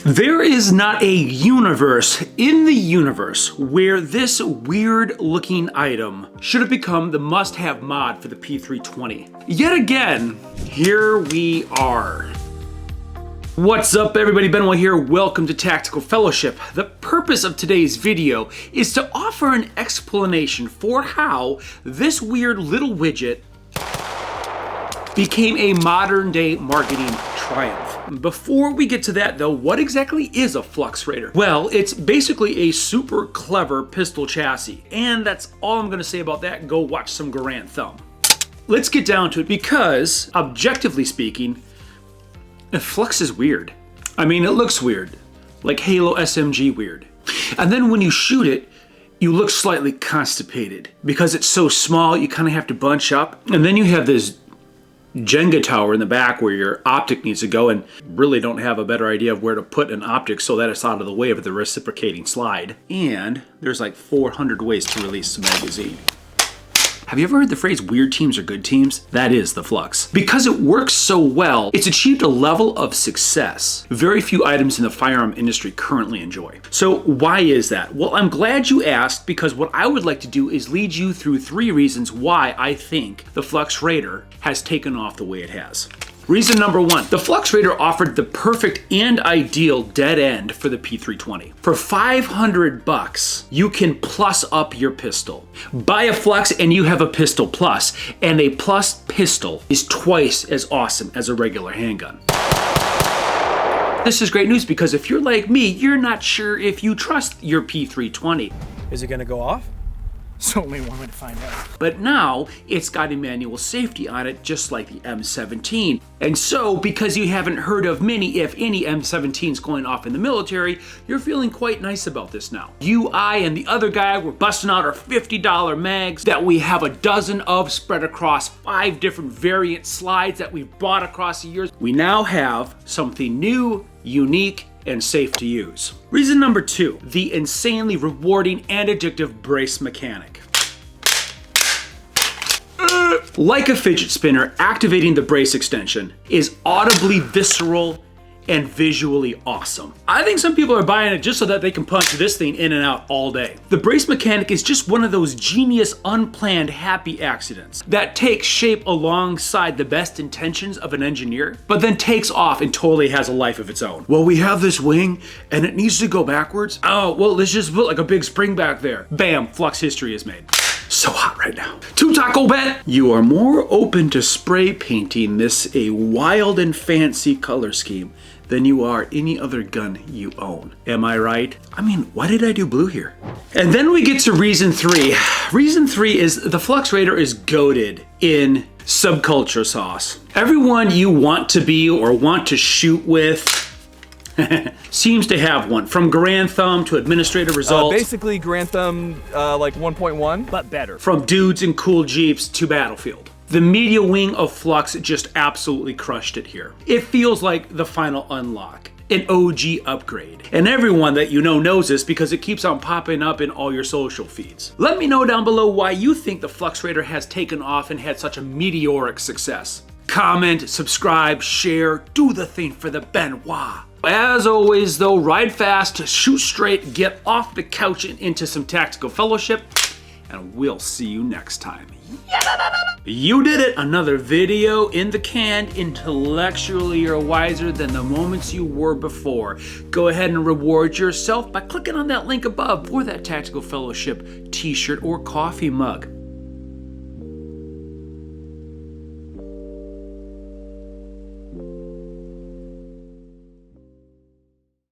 There is not a universe in the universe where this weird looking item should have become the must-have mod for the P320. Yet again, here we are. What's up everybody, Benoit here, welcome to Tactical Fellowship. The purpose of today's video is to offer an explanation for how this weird little widget became a modern day marketing triumph. Before we get to that though, what exactly is a Flux Raider? Well, it's basically a super clever pistol chassis, and that's all I'm gonna say about that. Go watch some Garand Thumb. Let's get down to it, because objectively speaking, Flux is weird. I mean, it looks weird, like Halo SMG weird. And then when you shoot it, you look slightly constipated. Because it's so small, you kind of have to bunch up. And then you have this Jenga tower in the back where your optic needs to go, and really don't have a better idea of where to put an optic so that it's out of the way of the reciprocating slide. And there's like 400 ways to release the magazine. Have you ever heard the phrase weird teams are good teams? That is the Flux. Because it works so well, it's achieved a level of success very few items in the firearm industry currently enjoy. So why is that? Well, I'm glad you asked, because what I would like to do is lead you through 3 reasons why I think the Flux Raider has taken off the way it has. Reason number 1, the Flux Raider offered the perfect and ideal dead end for the P320. For 500 bucks, you can plus up your pistol. Buy a Flux and you have a Pistol Plus, and a Plus pistol is twice as awesome as a regular handgun. This is great news, because if you're like me, you're not sure if you trust your P320. Is it gonna go off? It's only one way to find out. But now, it's got a manual safety on it, just like the M17. And so, because you haven't heard of many, if any, M17s going off in the military, you're feeling quite nice about this now. You, I, and the other guy were busting out our $50 mags that we have a dozen of spread across 5 different variant slides that we've bought across the years. We now have something new, unique, and safe to use. Reason number 2, the insanely rewarding and addictive brace mechanic. Like a fidget spinner, activating the brace extension is audibly visceral and visually awesome. I think some people are buying it just so that they can punch this thing in and out all day. The brace mechanic is just one of those genius, unplanned, happy accidents that takes shape alongside the best intentions of an engineer, but then takes off and totally has a life of its own. Well, we have this wing and it needs to go backwards. Oh, well, let's just put like a big spring back there. Bam, Flux history is made. So hot right now. To Taco Bet! You are more open to spray painting this a wild and fancy color scheme than you are any other gun you own. Am I right? I mean, why did I do blue here? And then we get to reason 3. Reason 3 is the Flux Raider is goated in subculture sauce. Everyone you want to be or want to shoot with seems to have one, from Garand Thumb to Administrator Results. Basically Garand Thumb like 1.1, but better. From dudes in cool Jeeps to Battlefield. The media wing of Flux just absolutely crushed it here. It feels like the final unlock, an OG upgrade. And everyone that you know knows this, because it keeps on popping up in all your social feeds. Let me know down below why you think the Flux Raider has taken off and had such a meteoric success. Comment, subscribe, share, do the thing for the Benoit. As always though, ride fast, shoot straight, get off the couch and into some Tactical Fellowship, and we'll see you next time. You did it! Another video in the can. Intellectually you're wiser than the moments you were before. Go ahead and reward yourself by clicking on that link above for that Tactical Fellowship t-shirt or coffee mug.